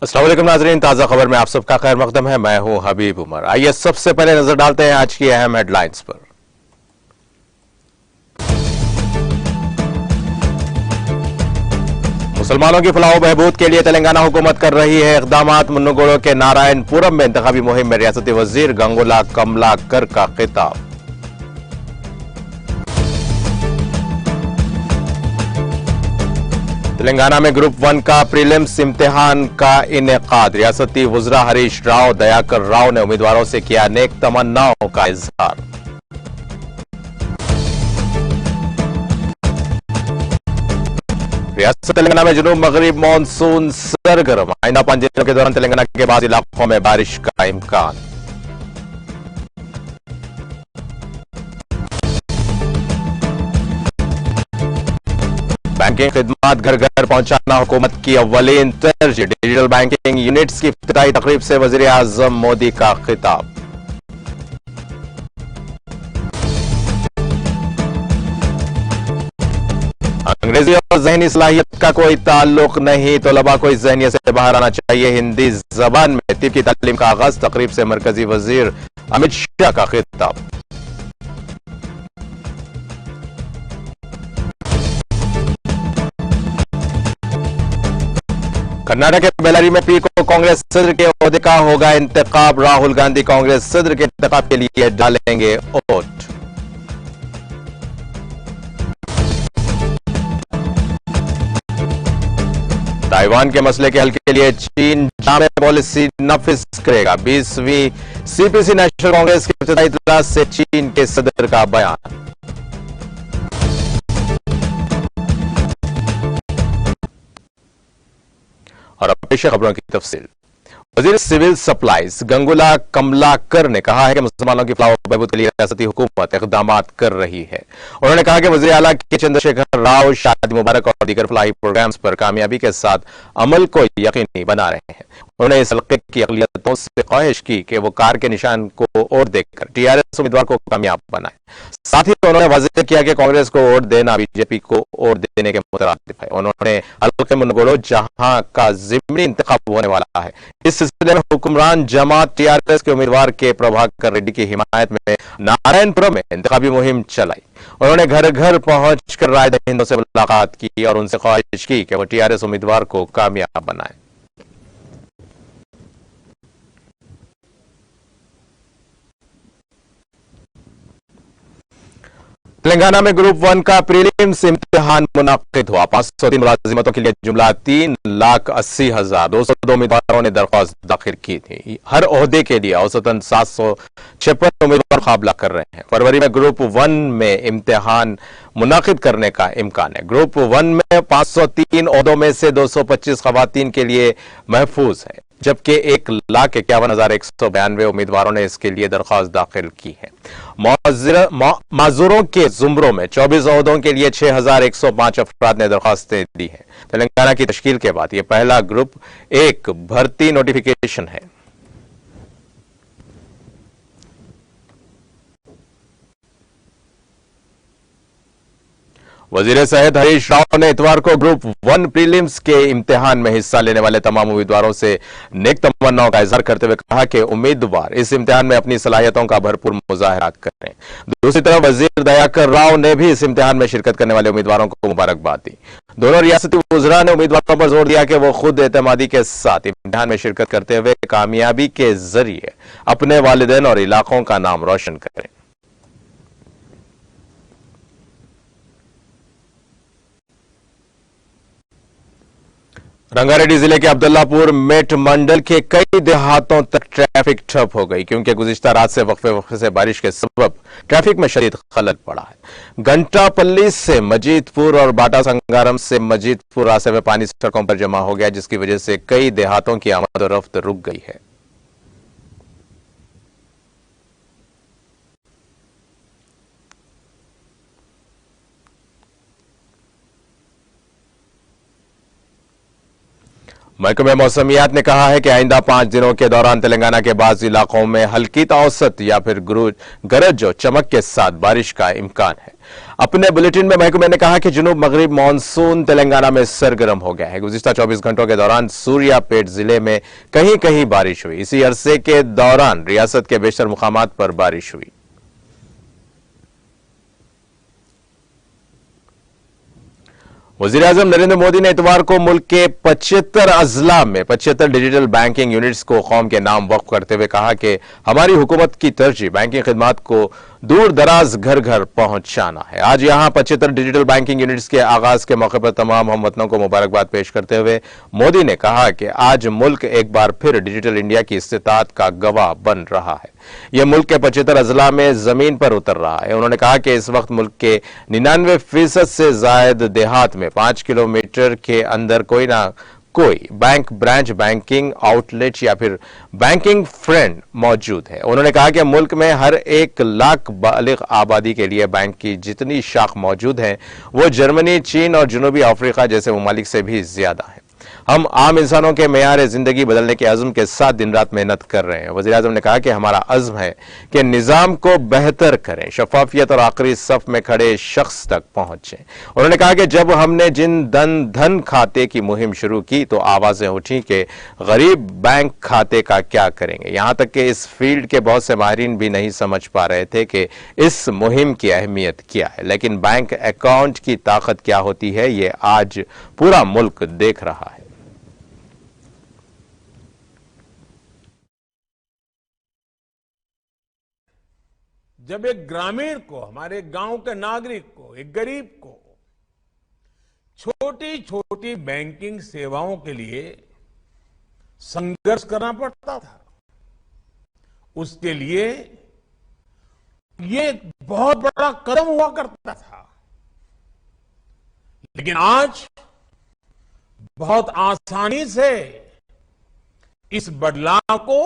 अस्सलाम वालेकुम नाज़रीन, ताज़ा खबर में आप सबका खैर मकदम है। मैं हूं हबीब उमर। आइए सबसे पहले नजर डालते हैं आज की अहम हेडलाइंस पर। मुसलमानों की फलाह बहबूद के लिए तेलंगाना हुकूमत कर रही है इकदामात। मुन्नुगुड़ो के नारायणपुरम में इंतखाबी मुहिम में रियासती वजीर गंगुला कमलाकर का खिताब। तेलंगाना में ग्रुप 1 का प्रीलिम्स इम्तिहान का इनेकाद। रियासती वज़रा हरीश राव, दयाकर राव ने उम्मीदवारों से किया नेक तमन्नाओं का इजहार। रियासत तेलंगाना में जुनूब मगरिब मानसून सरगर्म। आइंदा 5 दिनों के दौरान तेलंगाना के बाद इलाकों में बारिश का इम्कान। बैंकिंग खिदमात घर घर पहुंचाना हुकूमत की अव्वलीन तरजीह। डिजिटल बैंकिंग यूनिट्स की इफ्तिताई तकरीब से वजीर आजम मोदी का खिताब। अंग्रेजी और ज़हनी सलाहियत का कोई ताल्लुक नहीं, तलबा को इस ज़हनियत से बाहर आना चाहिए। हिंदी जबान में तिब की तालीम का आगाज। तकरीब से मरकजी वजीर अमित शाह का खिताब। कर्नाटक के बेलारी में पी को कांग्रेस सदर के ओहदे का होगा इंतखाब। राहुल गांधी कांग्रेस सदर के इंतखाब के लिए डालेंगे वोट। ताइवान के मसले के हल के लिए चीन जामे पॉलिसी नफिज करेगा। 20वीं सीपीसी नेशनल कांग्रेस के इब्तिदाई इजलास से चीन के सदर का बयान। और अब पेश खबरों की तफसील। वजीर सिविल सप्लाईज गंगुला कमलाकर ने कहा है कि मुसलमानों की फलाह बहबूद के लिए रियासती हुकूमत इकदामात कर रही है। उन्होंने कहा कि वजीर आला के चंद्रशेखर राव शादी मुबारक और दीगर फलाही प्रोग्राम्स पर कामयाबी के साथ अमल को यकीनी बना रहे हैं। उन्होंने इस हल्के की अक़लियतों से ख्वाहिश की कि वो कार के निशान को वोट देकर टीआरएस उम्मीदवार को कामयाब बनाए। साथ ही उन्होंने वाज़ेह किया कि कांग्रेस को वोट देना बीजेपी को वोट देने के मुतरादिफ है। उन्होंने हल्के मुन्नुगुड़ो जहां का ज़िमनी इंतखाब होने वाला है, इस सिलसिले में हुक्मरान जमात टीआरएस के उम्मीदवार के प्रभाकर रेड्डी की हिमायत में नारायणपुरम में इंतखाबी मुहिम चलाई। उन्होंने घर घर पहुंचकर राय दहिंदों से मुलाकात की और उनसे ख्वाहिश की कि वो टीआरएस उम्मीदवार को कामयाब बनाए। तेलंगाना में ग्रुप 1 का प्रीलिम्स इम्तिहान मुनाकिद हुआ। 503 मुलाजिमतों के लिए जुमला 3,80,202 उम्मीदवारों ने दरख्वास्त दाखिल की थी। हर ओहदे के लिए औसतन 756 उम्मीदवार मुकाबला कर रहे हैं। फरवरी में ग्रुप 1 में इम्तिहान मुनाकिद करने का इम्कान है। ग्रुप 1 में 503 ओहदों में से 225 खवातीन के लिए महफूज है, जबकि 1,51,192 उम्मीदवारों ने इसके लिए दरख्वास्त दाखिल की है। माजूरों के जुमरों में 24 ओहदों के लिए 6,105 अफराद ने दरख्वास्तें दी हैं। तेलंगाना की तश्कील के बाद यह पहला ग्रुप 1 भर्ती नोटिफिकेशन है। वजीर सेहत हरीश राव ने इतवार को ग्रुप 1 प्रीलिम्स के इम्तिहान में हिस्सा लेने वाले तमाम उम्मीदवारों से नेक तमन्नाओं का इजहार करते हुए कहा कि उम्मीदवार इस इम्तिहान में अपनी सलाहियतों का भरपूर मुजाहरा करें। दूसरी तरफ वजीर दयाकर राव ने भी इस इम्तिहान में शिरकत करने वाले उम्मीदवारों को मुबारकबाद दी। दोनों रियासती वज़रा ने उम्मीदवारों पर जोर दिया कि वो खुद एतमादी के साथ इम्तिहान में शिरकत करते हुए कामयाबी के जरिए अपने वालिदैन और इलाकों का नाम रोशन करें। रंगारेड्डी जिले के अब्दुल्लापुर मेट मंडल के कई देहातों तक ट्रैफिक ठप हो गई, क्योंकि गुज़िश्ता रात से वक्फे से बारिश के सबब ट्रैफिक में शदीद खलल पड़ा है। घंटापल्ली से मजीदपुर और बाटा संगारम से मजीदपुर रास्ते में पानी सड़कों पर जमा हो गया, जिसकी वजह से कई देहातों की आमद और रफ्त रुक गई है। महकमे मौसमियात ने कहा है कि आइंदा 5 दिनों के दौरान तेलंगाना के बाज़ इलाकों में हल्की औसत या फिर गरज और चमक के साथ बारिश का इम्कान है। अपने बुलेटिन में महकमे ने कहा कि जुनूब मगरिब मानसून तेलंगाना में सरगर्म हो गया है। गुज़िश्ता 24 घंटों के दौरान सूर्यापेट जिले में कहीं कहीं बारिश हुई। इसी अरसे के दौरान रियासत के बेशतर मुकामात पर बारिश हुई। वज़ीर-ए-आज़म नरेंद्र मोदी ने इतवार को मुल्क के 75 अजला में 75 डिजिटल बैंकिंग यूनिट्स को कौम के नाम वक्फ करते हुए कहा कि हमारी हुकूमत की तरजीह बैंकिंग खिदमात को दूर दराज घर घर पहुंचाना है। आज यहां 75 डिजिटल बैंकिंग यूनिट्स के आगाज के मौके पर तमाम हमवतनों को मुबारकबाद पेश करते हुए मोदी ने कहा कि आज मुल्क एक बार फिर डिजिटल इंडिया की इस्तिताअत का गवाह बन रहा है। यह मुल्क के 75 अजला में जमीन पर उतर रहा है। उन्होंने कहा कि इस वक्त मुल्क के 99% से जायद देहात में 5 किलोमीटर के अंदर कोई ना कोई बैंक ब्रांच, बैंकिंग आउटलेट या फिर बैंकिंग फ्रेंड मौजूद है। उन्होंने कहा कि मुल्क में हर 1 लाख बालिग आबादी के लिए बैंक की जितनी शाख मौजूद है वो जर्मनी, चीन और जनूबी अफ्रीका जैसे ममालिक से भी ज्यादा है। हम आम इंसानों के मेयार जिंदगी बदलने के अज़्म के साथ दिन रात मेहनत कर रहे हैं। वज़ीर-ए-आज़म ने कहा कि हमारा अज़्म है कि निज़ाम को बेहतर करें, शफाफियत और आखिरी सफ में खड़े शख्स तक पहुंचे। उन्होंने कहा कि जब हमने जिन धन खाते की मुहिम शुरू की तो आवाजें उठी कि गरीब बैंक खाते का क्या करेंगे। यहां तक कि इस फील्ड के बहुत से माहिरीन भी नहीं समझ पा रहे थे कि इस मुहिम की अहमियत क्या है, लेकिन बैंक अकाउंट की ताकत क्या होती है ये आज पूरा मुल्क देख रहा है। जब एक ग्रामीण को, हमारे गांव के नागरिक को, एक गरीब को छोटी छोटी बैंकिंग सेवाओं के लिए संघर्ष करना पड़ता था, उसके लिए ये एक बहुत बड़ा कदम हुआ करता था। लेकिन आज बहुत आसानी से इस बदलाव को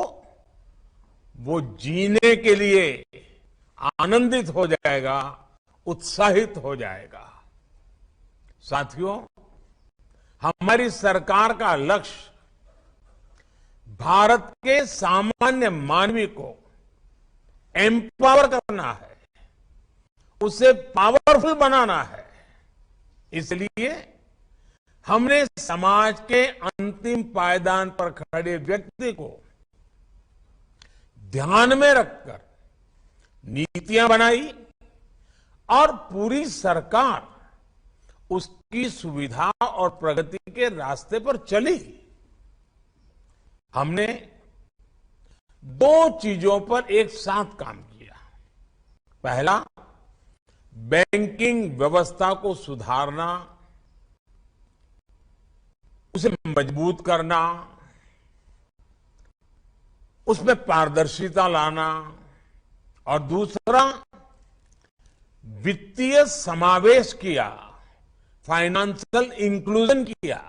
वो जीने के लिए आनंदित हो जाएगा, उत्साहित हो जाएगा। साथियों, हमारी सरकार का लक्ष्य भारत के सामान्य मानवी को एम्पावर करना है, उसे पावरफुल बनाना है। इसलिए हमने समाज के अंतिम पायदान पर खड़े व्यक्ति को ध्यान में रखकर नीतियां बनाई और पूरी सरकार उसकी सुविधा और प्रगति के रास्ते पर चली। हमने 2 चीजों पर एक साथ काम किया। पहला, बैंकिंग व्यवस्था को सुधारना, उसे मजबूत करना, उसमें पारदर्शिता लाना, और दूसरा वित्तीय समावेश किया, फाइनेंशियल इंक्लूजन किया।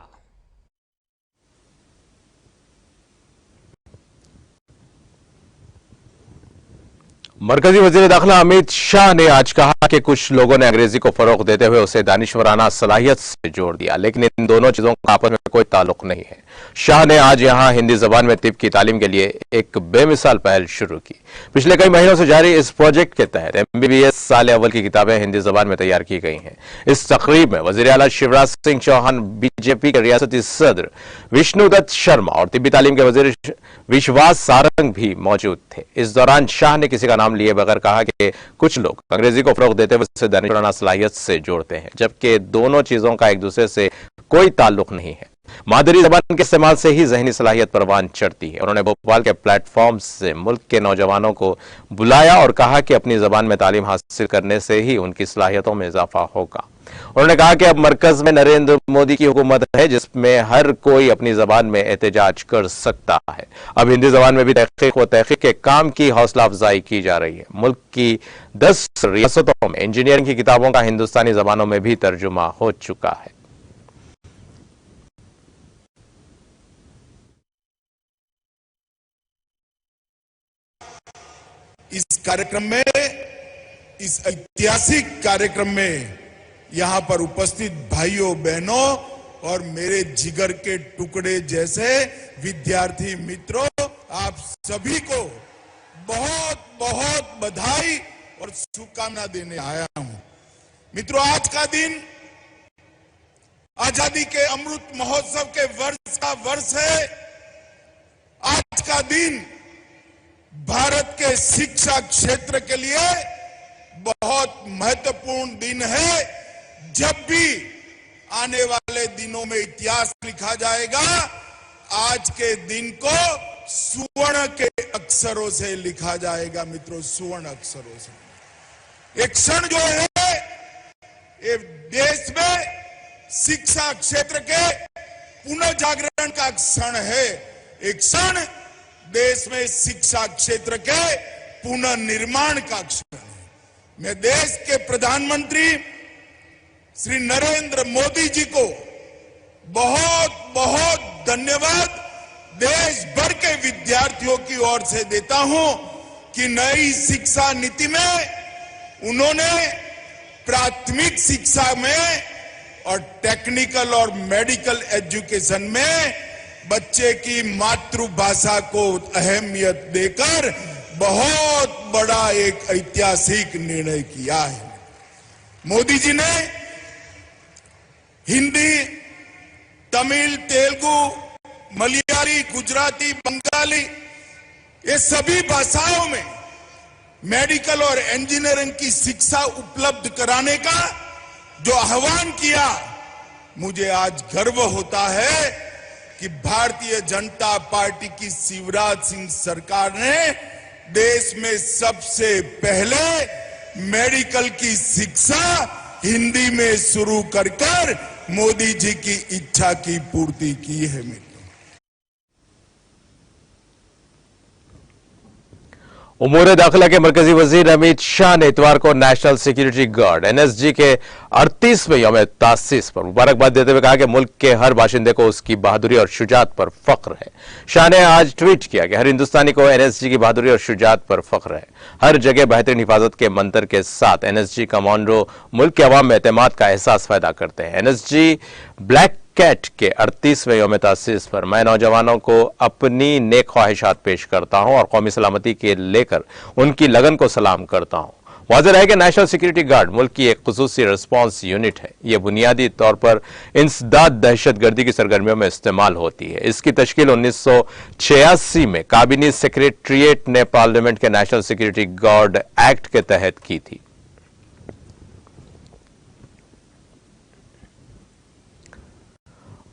मरकजी वजीर दाखिला अमित शाह ने आज कहा कि कुछ लोगों ने अंग्रेजी को फरोग देते हुए उसे दानिशवराना सलाहियत से जोड़ दिया, लेकिन इन दोनों चीजों का आपस में कोई ताल्लुक नहीं है। शाह ने आज यहां हिंदी जबान में तिब की तालीम के लिए एक बेमिसाल पहल शुरू की। पिछले कई महीनों से जारी इस प्रोजेक्ट के तहत MBBS साल अव्वल की किताबें हिंदी जबान में तैयार की गई हैं। इस तकरीब में वजीर आला शिवराज सिंह चौहान, BJP के रियासती सदर विष्णुदत्त शर्मा और तिब्बी तालीम के वजीर विश्वास सारंग भी मौजूद थे। इस दौरान शाह ने किसी का नाम लिए बगैर कहा कि कुछ लोग अंग्रेजी को फरोग देते हुए उसे दानिशवराना सलाहियत से जोड़ते हैं, जबकि दोनों चीजों का एक दूसरे से कोई ताल्लुक नहीं है। मादरी जबान के इस्तेमाल से ही जहनी सलाहियत परवान चढ़ती है। उन्होंने भोपाल के प्लेटफॉर्म से मुल्क के नौजवानों को बुलाया और कहा कि अपनी जबान में तालीम हासिल करने से ही उनकी सलाहियतों में इजाफा होगा। उन्होंने कहा कि अब मरकज में नरेंद्र मोदी की हुकूमत है जिसमें हर कोई अपनी जबान में एहतजाज कर सकता है। अब हिंदी जबान में भी तहकीक व तहकीक के काम की हौसला अफजाई की जा रही है। मुल्क की 10 रियासतों में इंजीनियरिंग की किताबों का हिंदुस्तानी जबानों में भी तर्जुमा हो चुका है। इस कार्यक्रम में, इस ऐतिहासिक कार्यक्रम में यहां पर उपस्थित भाइयों बहनों और मेरे जिगर के टुकड़े जैसे विद्यार्थी मित्रों, आप सभी को बहुत बहुत बधाई और शुभकामना देने आया हूं। मित्रों, आज का दिन आजादी के अमृत महोत्सव के वर्ष का वर्ष है। आज का दिन भारत के शिक्षा क्षेत्र के लिए बहुत महत्वपूर्ण दिन है। जब भी आने वाले दिनों में इतिहास लिखा जाएगा, आज के दिन को सुवर्ण के अक्षरों से लिखा जाएगा। मित्रों, सुवर्ण अक्षरों से। एक क्षण जो है ये देश में शिक्षा क्षेत्र के पुनर्जागरण का क्षण है। एक क्षण देश में शिक्षा क्षेत्र के पुनर्निर्माण का क्षण है। मैं देश के प्रधानमंत्री श्री नरेंद्र मोदी जी को बहुत बहुत धन्यवाद देश भर के विद्यार्थियों की ओर से देता हूं कि नई शिक्षा नीति में उन्होंने प्राथमिक शिक्षा में और टेक्निकल और मेडिकल एजुकेशन में बच्चे की मातृभाषा को अहमियत देकर बहुत बड़ा एक ऐतिहासिक निर्णय किया है। मोदी जी ने हिंदी, तमिल, तेलुगु, मलयाली, गुजराती, बंगाली, ये सभी भाषाओं में मेडिकल और इंजीनियरिंग की शिक्षा उपलब्ध कराने का जो आह्वान किया, मुझे आज गर्व होता है कि भारतीय जनता पार्टी की शिवराज सिंह सरकार ने देश में सबसे पहले मेडिकल की शिक्षा हिंदी में शुरू कर मोदी जी की इच्छा की पूर्ति की है। उमूर दाखिला के मरकजी वजीर अमित शाह ने इतवार को नेशनल सिक्योरिटी गार्ड एनएसजी के 38वें यौम तासीस पर मुबारकबाद देते हुए कहा कि मुल्क के हर बाशिंदे को उसकी बहादुरी और शुजात पर फख्र है। शाह ने आज ट्वीट किया कि हर हिंदुस्तानी को एनएसजी की बहादुरी और शुजात पर फख्र है। हर जगह बेहतरीन हिफाजत के मंत्र के साथ एनएसजी कमांडो मुल्क के अवाम में एतमाद का एहसास पैदा करते हैं। एनएसजी ब्लैक कैट के 38वें यौम तासीस पर मैं नौजवानों को अपनी नेक ख्वाहिशात पेश करता हूं और कौमी सलामती के लेकर उनकी लगन को सलाम करता हूं। वाज़ेह है कि नेशनल सिक्योरिटी गार्ड मुल्क की एक खुसूसी रिस्पांस यूनिट है। यह बुनियादी तौर पर इंसदाद दहशतगर्दी की सरगर्मियों में इस्तेमाल होती है। इसकी तश्कील 1986 में काबीना सेक्रेटरीट ने पार्लियामेंट के नेशनल सिक्योरिटी गार्ड एक्ट के तहत की थी।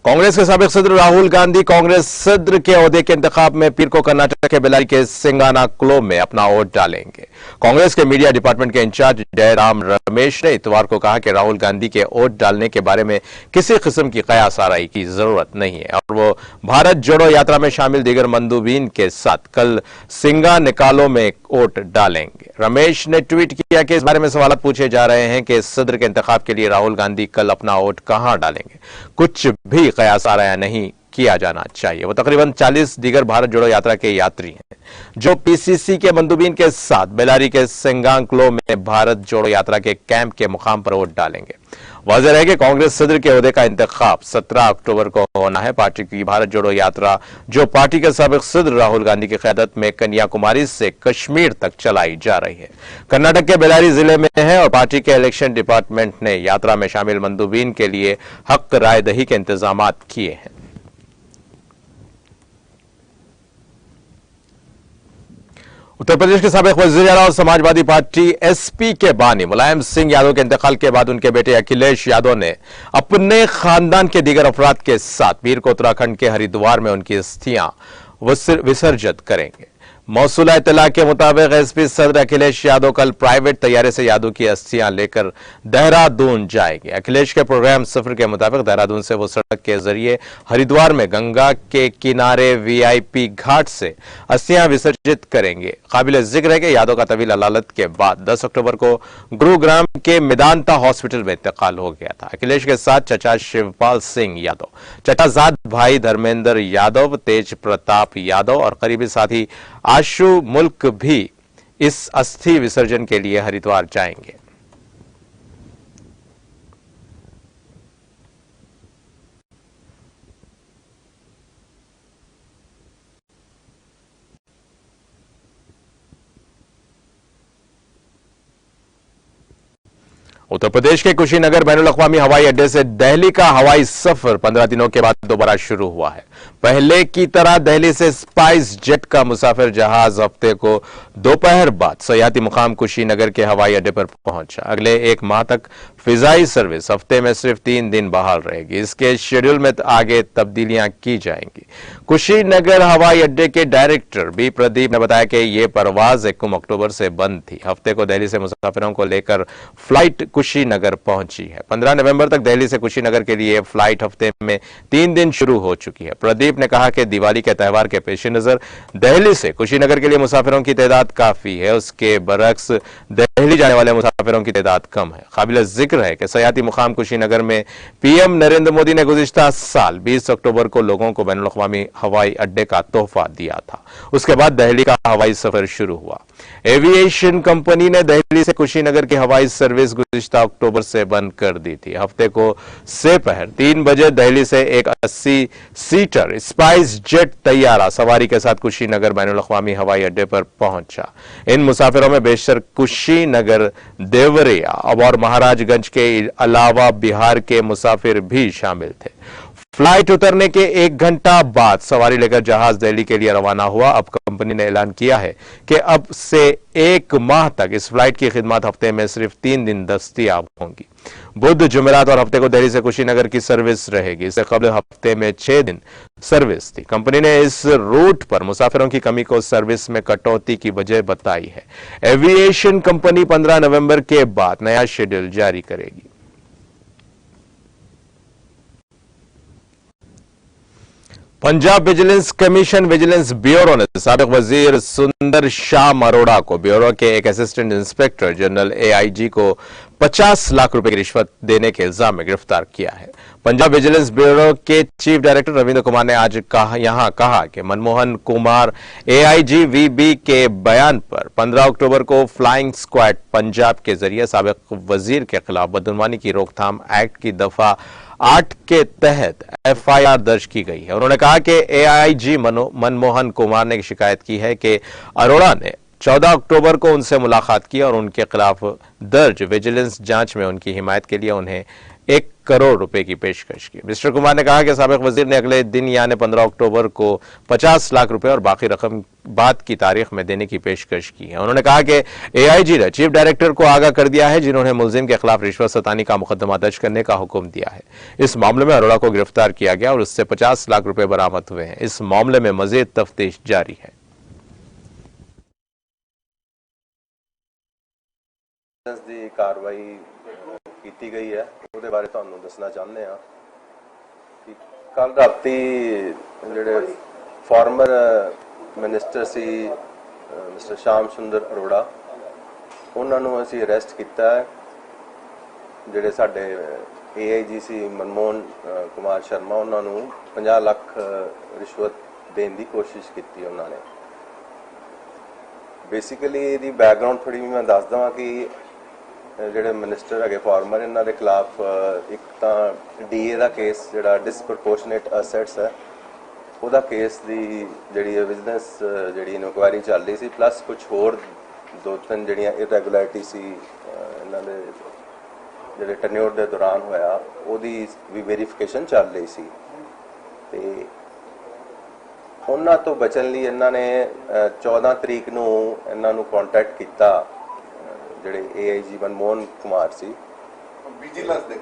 कांग्रेस के साबिक सदर राहुल गांधी कांग्रेस सदर के ओहदे के इंतखाब में पीर को कर्नाटक के बेल्लारी के सिंगानाक्लो में अपना वोट डालेंगे। कांग्रेस के मीडिया डिपार्टमेंट के इंचार्ज जयराम रमेश ने इतवार को कहा कि राहुल गांधी के वोट डालने के बारे में किसी किस्म की कयास आराई की जरूरत नहीं है और वो भारत जोड़ो यात्रा में शामिल दीगर मंदूबीन के साथ कल सिंगानिकालो में वोट डालेंगे। रमेश ने ट्वीट किया कि इस बारे में सवाल पूछे जा रहे हैं कि सदर के इंतखाब के लिए राहुल गांधी कल अपना वोट कहां डालेंगे। कुछ भी कयास आराया नहीं किया जाना चाहिए। वो तकरीबन 40 दीगर भारत जोड़ो यात्रा के यात्री हैं जो पीसीसी के मंदूबीन के साथ बेल्लारी के सिंगांक्लो में भारत जोड़ो यात्रा के कैंप के मुकाम पर वोट डालेंगे। वाज़ेह है कि कांग्रेस सदर के ओहदे का इंतखाब 17 अक्टूबर को होना है। पार्टी की भारत जोड़ो यात्रा जो पार्टी के साबिक सदर राहुल गांधी की क़यादत में कन्याकुमारी से कश्मीर तक चलाई जा रही है। कर्नाटक के बेल्लारी जिले में है और पार्टी के इलेक्शन डिपार्टमेंट ने यात्रा में शामिल मंदूबीन के लिए हक राय दही के इंतजाम किए हैं। उत्तर प्रदेश के साबिक वज़ीर आला और समाजवादी पार्टी एसपी के बानी मुलायम सिंह यादव के इंतकाल के बाद उनके बेटे अखिलेश यादव ने अपने खानदान के दीगर अफराद के साथ पीर को उत्तराखंड के हरिद्वार में उनकी अस्थियां विसर्जित करेंगे। मौसूला इत्तला के मुताबिक एसपी सदर अखिलेश यादव कल प्राइवेट तैयारे से यादव की अस्थियां लेकर देहरादून जाएंगे। अखिलेश के प्रोग्राम सफर के मुताबिक देहरादून से वो सड़क के जरिए हरिद्वार में गंगा के किनारे वीआईपी घाट से अस्थियां विसर्जित करेंगे। काबिल जिक्र है कि यादव का तवील अदालत के बाद 10 अक्टूबर को गुरुग्राम के मेदांता हॉस्पिटल में इंतकाल हो गया था। अखिलेश के साथ चचा शिवपाल सिंह यादव, चचाजाद भाई धर्मेंद्र यादव, तेज प्रताप यादव और करीबी साथी आशु मुल्क भी इस अस्थि विसर्जन के लिए हरिद्वार जाएंगे। उत्तर प्रदेश के कुशीनगर बैनुल-अक़वामी हवाई अड्डे से दिल्ली का हवाई सफर 15 दिनों के बाद दोबारा शुरू हुआ है। पहले की तरह दिल्ली से स्पाइस जेट का मुसाफिर जहाज हफ्ते को दोपहर बाद सयाहती मुकाम कुशीनगर के हवाई अड्डे पर पहुंचा। अगले एक माह तक फिजाई सर्विस हफ्ते में सिर्फ 3 दिन बहाल रहेगी। इसके शेड्यूल में आगे तब्दीलियां की जाएंगी। कुशीनगर हवाई अड्डे के डायरेक्टर बी प्रदीप ने बताया कि यह परवाज 1 अक्टूबर से बंद थी। हफ्ते को दिल्ली से मुसाफिरों को लेकर फ्लाइट कुशीनगर पहुंची है। 15 नवंबर तक दिल्ली से कुशीनगर के लिए फ्लाइट हफ्ते में 3 दिन शुरू हो चुकी है। प्रदीप ने कहा कि दिवाली के त्यौहार के पेश नजर दिल्ली से कुशीनगर के लिए मुसाफिरों की तादाद काफी है। उसके बरक्स दिल्ली जाने वाले मुसाफिरों की तादाद कम है। काबिल जिक्र है कि सयाहती मुकाम कुशीनगर में पीएम नरेंद्र मोदी ने गुज़िश्ता साल 20 अक्टूबर को लोगों को बैनुल-अक़वामी हवाई अड्डे का तोहफा दिया था। उसके बाद दिल्ली का हवाई सफर शुरू हुआ। एविएशन कंपनी ने दिल्ली से कुशीनगर की हवाई सर्विस गुज़िश्ता अक्टूबर से बंद कर दी थी। हफ्ते को दोपहर 3 बजे दिल्ली से एक 80 सीटर स्पाइस जेट तैयारा सवारी के साथ कुशीनगर बैनुल-अक़वामी हवाई अड्डे पर पहुंचा। इन मुसाफिरों में बेशतर कुशीनगर, देवरिया और महाराजगंज के अलावा बिहार के मुसाफिर भी शामिल थे। फ्लाइट उतरने के 1 घंटा बाद सवारी लेकर जहाज दिल्ली के लिए रवाना हुआ। अब कंपनी ने ऐलान किया है कि अब से 1 माह तक इस फ्लाइट की खिदमत हफ्ते में सिर्फ 3 दिन दस्तयाब होंगी। बुध, जुमेरात और हफ्ते को दिल्ली से कुशीनगर की सर्विस रहेगी। इससे कबल हफ्ते में 6 दिन सर्विस थी। कंपनी ने इस रूट पर मुसाफिरों की कमी को सर्विस में कटौती की वजह बताई है। एविएशन कंपनी 15 नवंबर के बाद नया शेड्यूल जारी करेगी। Punjab vigilance commission vigilance bureau ने साबिक वजीर सुंदर शाम अरोड़ा को ब्यूरो के एक असिस्टेंट इंस्पेक्टर जनरल एआईजी को 50 लाख रुपए की रिश्वत देने के इल्जाम में गिरफ्तार किया है। पंजाब विजिलेंस ब्यूरो के चीफ डायरेक्टर रविंद्र कुमार ने आज कहा कि मनमोहन कुमार एआईजी वीबी के बयान पर 15 अक्टूबर को फ्लाइंग स्क्वाड पंजाब के जरिए साबिक वजीर के खिलाफ बदगुमानी की रोकथाम एक्ट की दफा 8 के तहत एफआईआर दर्ज की गई है। उन्होंने कहा कि एआईजी मनमोहन कुमार ने शिकायत की है कि अरोड़ा ने 14 अक्टूबर को उनसे मुलाकात की और उनके खिलाफ दर्ज विजिलेंस जांच में उनकी हिमायत के लिए उन्हें 1 करोड़ रुपए की पेशकश की। मिस्टर कुमार ने कहा कि साबिक वजीर ने अगले दिन यानी 15 अक्टूबर को 50 लाख रुपए और बाकी रकम बाद की तारीख में देने की पेशकश की है। उन्होंने कहा कि एआईजी ने चीफ डायरेक्टर को आगाह कर दिया है, जिन्होंने मुलजिम के खिलाफ रिश्वत सतानी का मुकदमा दर्ज करने का हुक्म दिया है। इस मामले में अरोड़ा को गिरफ्तार किया गया और उससे 50 लाख रुपए बरामद हुए हैं। इस मामले में मजीद तफ्तीश जारी है। ਦੀ ਕਾਰਵਾਈ ਕੀਤੀ ਗਈ ਹੈ ਉਹਦੇ ਬਾਰੇ ਤੁਹਾਨੂੰ ਦੱਸਣਾ ਚਾਹੁੰਦੇ ਹਾਂ ਕਿ ਕੱਲ ਰਾਤੀ ਜਿਹੜੇ ਫਾਰਮਰ ਮਿਨਿਸਟਰ ਸੀ ਮਿਸਟਰ ਸ਼ਾਮ ਸੁੰਦਰ ਅਰੋੜਾ ਉਹਨਾਂ ਨੂੰ ਅਸੀਂ ਅਰੈਸਟ ਕੀਤਾ ਹੈ। ਜਿਹੜੇ ਸਾਡੇ ਏਆਈਜੀ ਸੀ ਮਨਮੋਹਨ ਕੁਮਾਰ ਸ਼ਰਮਾ ਉਹਨਾਂ ਨੂੰ 50 ਲੱਖ ਰਿਸ਼ਵਤ ਦੇਣ ਦੀ ਕੋਸ਼ਿਸ਼ ਕੀਤੀ ਉਹਨਾਂ ਨੇ। ਬੇਸਿਕਲੀ ਇਹਦੀ ਬੈਕਗ੍ਰਾਉਂਡ ਥੋੜੀ ਮੈਂ ਦੱਸ ਦਵਾਂ ਕਿ ਜਿਹੜੇ ਮਿਨਿਸਟਰ ਹੈਗੇ ਫਾਰਮਰ ਇਹਨਾਂ ਦੇ ਖਿਲਾਫ ਇੱਕ ਤਾਂ ਡੀਏ ਦਾ ਕੇਸ ਜਿਹੜਾ ਡਿਸਪ੍ਰੋਪੋਰਸ਼ਨੇਟ ਅਸੈਟਸ ਹੈ ਉਹਦਾ ਕੇਸ ਦੀ ਜਿਹੜੀ ਵਿਜੀਲੈਂਸ ਜਿਹੜੀ ਇਨਕੁਆਇਰੀ ਚੱਲ ਰਹੀ ਸੀ, ਪਲੱਸ ਕੁਝ ਹੋਰ 2-3 ਜਿਹੜੀਆਂ ਇਰੈਗੂਲਰਿਟੀ ਸੀ ਇਹਨਾਂ ਦੇ ਜਿਹੜੇ ਟੈਨਿਓਰ ਦੇ ਦੌਰਾਨ ਹੋਇਆ ਉਹਦੀ ਵੀ ਵੈਰੀਫਿਕੇਸ਼ਨ ਚੱਲ ਰਹੀ ਸੀ। ਤੇ ਉਹਨਾਂ ਤੋਂ ਬਚਣ ਲਈ ਇਹਨਾਂ ਨੇ 14 ਤਰੀਕ ਨੂੰ ਇਹਨਾਂ ਨੂੰ ਕੰਟੈਕਟ ਕੀਤਾ ਜਿਹੜੇ ਏਆਈਜੀ ਮਨਮੋਹਨ ਕੁਮਾਰ ਸੀ ਵਿਜੀਲੈਂਸ ਦੇ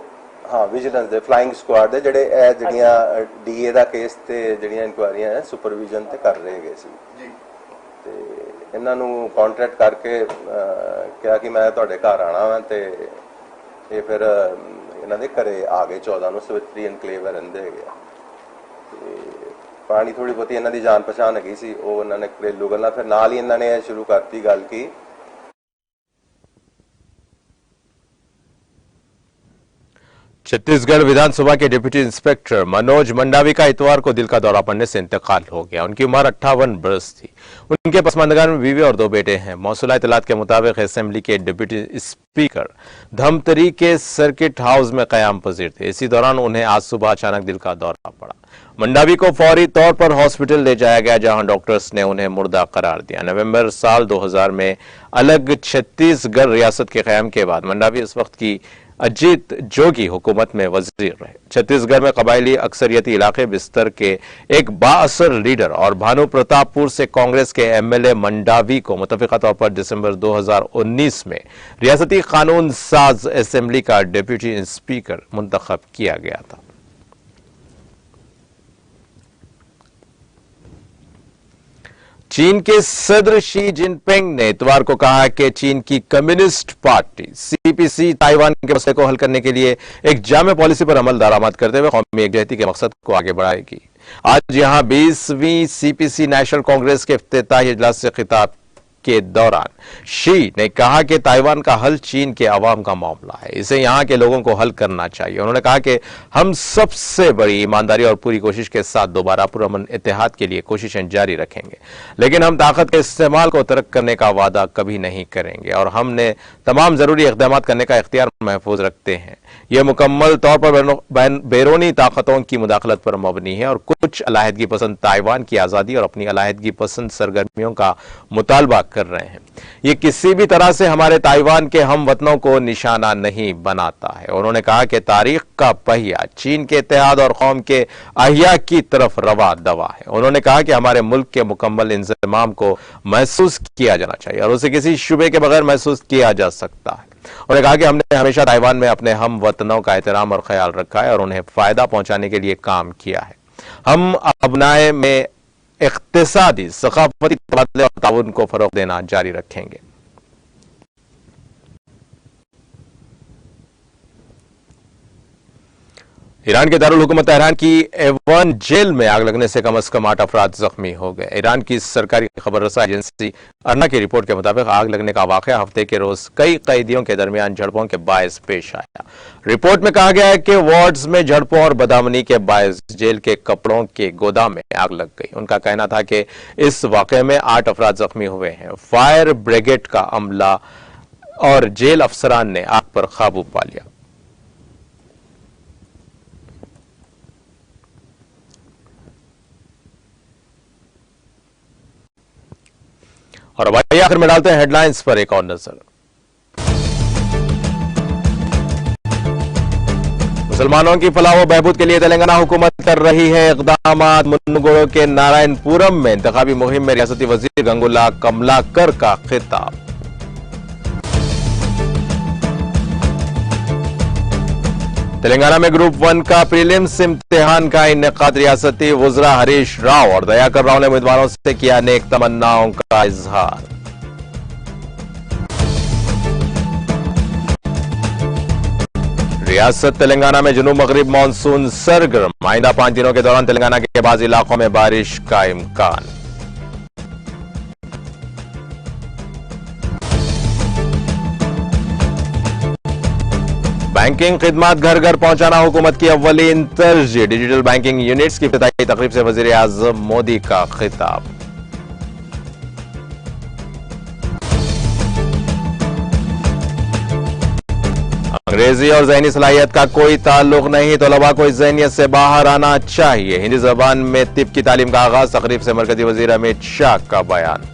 ਵਿਜੀਲੈਂਸ ਦੇ ਫਲਾਈਂਗ ਸਕੁਆਡ ਦੇ ਜਿਹੜੇ ਇਹ ਜਿਹੜੀਆਂ ਡੀਏ ਦਾ ਕੇਸ ਤੇ ਜਿਹੜੀਆਂ ਇਨਕੁਆਇਰੀਆਂ ਹੈ ਸੁਪਰਵਿਜ਼ਨ ਤੇ ਕਰ ਰਹੇ ਗਏ ਸੀ ਜੀ। ਤੇ ਇਹਨਾਂ ਨੂੰ ਕੰਟੈਕਟ ਕਰਕੇ ਕਿਹਾ ਕਿ ਮੈਂ ਤੁਹਾਡੇ ਘਰ ਆਣਾ ਵਾ ਤੇ ਇਹ ਫਿਰ ਇਹਨਾਂ ਦੇ ਘਰੇ ਆ ਗਏ 14 ਨੂੰ ਸਵਿਤਰੀ ਐਨਕਲੇਵ ਰਹਿੰਦੇ ਹੈਗੇ ਤੇ ਪੁਰਾਣੀ ਥੋੜੀ ਬਹੁਤੀ ਇਹਨਾਂ ਦੀ ਜਾਣ ਪਛਾਣ ਹੈਗੀ ਸੀ ਉਹ ਇਹਨਾਂ ਨੇ ਘਰੇਲੂ ਗੱਲਾਂ ਫਿਰ ਨਾਲ ਹੀ ਇਹਨਾਂ ਨੇ ਸ਼ੁਰੂ ਕਰਤੀ ਗੱਲ ਕੀ छत्तीसगढ़ विधानसभा के डिप्टी इंस्पेक्टर मनोज मंडावी का इतवार को दिल का दौरा पड़ने से इंतकाल हो गया। उनकी उम्र 58 वर्ष थी। उनके पसमानदगार में बीवी और 2 बेटे हैं। मौसूला इतलात के मुताबिक असेंबली के डिप्टी स्पीकर धमतरी के सर्किट हाउस में कयाम पजीर थे। इसी दौरान उन्हें आज सुबह अचानक दिल का दौरा पड़ा। मंडावी को फौरी तौर पर हॉस्पिटल ले जाया गया, जहां डॉक्टर्स ने उन्हें मुर्दा करार दिया। नवंबर साल 2000 में अलग छत्तीसगढ़ रियासत के कयाम के बाद मंडावी इस वक्त की अजीत जोगी हुकूमत में वजीर रहे। छत्तीसगढ़ में कबायली अक्सरियती इलाके बिस्तर के एक बाअसर लीडर और भानु प्रतापपुर से कांग्रेस के एमएलए मंडावी को मुतफिका तौर पर दिसंबर 2019 में रियासती कानून साज असेंबली का डिप्टी स्पीकर मुंतखब किया गया था। चीन के सदर शी जिनपिंग ने इतवार को कहा कि चीन की कम्युनिस्ट पार्टी सीपीसी ताइवान के मसले को हल करने के लिए एक जामे पॉलिसी पर अमल दरामद करते हुए कौमी एकजहती के मकसद को आगे बढ़ाएगी। आज यहां 20वीं सीपीसी नेशनल कांग्रेस के इफ्तिताही इजलास से खिताब के दौरान शी ने कहा कि ताइवान का हल चीन के अवाम का मामला है, इसे यहां के लोगों को हल करना चाहिए। उन्होंने कहा कि हम सबसे बड़ी ईमानदारी और पूरी कोशिश के साथ दोबारा पुरअमन इत्तेहाद के लिए कोशिशें जारी रखेंगे, लेकिन हम ताकत के इस्तेमाल को तर्क करने का वादा कभी नहीं करेंगे और हमने तमाम जरूरी इक़दाम करने का इख्तियार महफूज रखते हैं। यह मुकम्मल तौर पर बैरूनी ताकतों की मुदाखलत पर मबनी है और कुछ अलाहिदगी पसंद ताइवान की आज़ादी और अपनी अलाहिदगी पसंद सरगर्मियों का मुतालबा कर रहे हैं। ये किसी भी तरह से हमारे ताइवान के हम वतनों को निशाना नहीं बनाता है। उन्होंने कहा कि तारीख का पहिया चीन के इत्तेहाद और कौम के अहिया की तरफ रवा दवा है। उन्होंने कहा कि हमारे मुल्क के मुकम्मल इंजमाम को महसूस किया जाना चाहिए और उसे किसी शुबे के बगैर महसूस किया जा सकता है। उन्होंने कहा कि हमने हमेशा ताइवान में अपने हम वतनों का एहतराम और ख्याल रखा है और उन्हें फायदा पहुंचाने के लिए काम किया है। हम अपनाए में इख्तिसादी, सकाफती तबादले और ताउन को फरोग देना जारी रखेंगे। ईरान के दारुल हुकूमत तेहरान की एवन जेल में आग लगने से कम से कम 8 अफराद जख्मी हो गए। ईरान की सरकारी खबर रसा एजेंसी अर्ना की रिपोर्ट के मुताबिक आग लगने का वाकया हफ्ते के रोज कई कैदियों के दरमियान झड़पों के बायस पेश आया। रिपोर्ट में कहा गया है कि वार्ड्स में झड़पों और बदआमनी के बायस जेल के कपड़ों के गोदाम में आग लग गई। उनका कहना था कि इस वाकये में 8 अफराद जख्मी हुए हैं। फायर ब्रिगेड का अमला और जेल अफसरान ने आग पर काबू पा लिया। और अब आइए आखिर में डालते हैं हेडलाइंस पर एक और नजर। मुसलमानों की फलाह व बहबूद के लिए तेलंगाना हुकूमत कर रही है इक़दाम। मुन्नुगुड़ो के नारायणपुरम में इंतखाबी मुहिम में रियासती वजीर गंगुला कमलाकर का खिताब। तेलंगाना में ग्रुप 1 का प्रीलिम्स इम्तिहान का इनेकाद रियासती वज़रा हरीश राव और दयाकर राव ने उम्मीदवारों से किया नेक तमन्नाओं का इजहार। रियासत तेलंगाना में जुनूब मगरिब मानसून सरगर्म। आइंदा 5 दिनों के दौरान तेलंगाना के बाज़ इलाकों में बारिश का इम्कान। बैंकिंग खिदमात घर घर पहुंचाना हुकूमत की अव्वलीन तरजीह। डिजिटल बैंकिंग यूनिट्स की इफ्तिताही तकरीब से वज़ीर आज़म मोदी का खिताब। अंग्रेजी और ज़हनी सलाहियत का कोई ताल्लुक नहीं, तलबा को इस ज़हनियत से बाहर आना चाहिए। हिंदी ज़बान में तिब की तालीम का आगाज। तकरीब से मरकजी वज़ीर अमित शाह का बयान।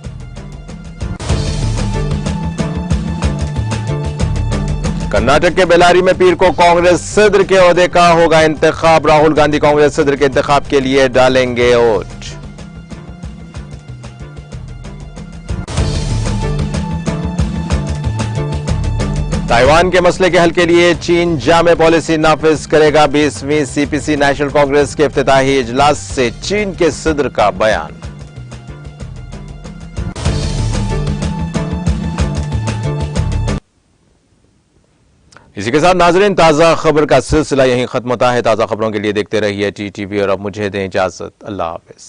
कर्नाटक के बेलारी में पीर को कांग्रेस सदर के ओहदे का होगा इंतखाब। राहुल गांधी कांग्रेस सदर के इंतखाब के लिए डालेंगे वोट। ताइवान के मसले के हल के लिए चीन जामे पॉलिसी नाफिज करेगा। 20वीं सीपीसी नेशनल कांग्रेस के इफ्तिताही इजलास से चीन के सदर का बयान। इसी के साथ नाजरीन ताज़ा खबर का सिलसिला यहीं खत्म होता है। ताज़ा खबरों के लिए देखते रहिए टीटीवी और अब मुझे दें इजाजत। अल्लाह हाफिज।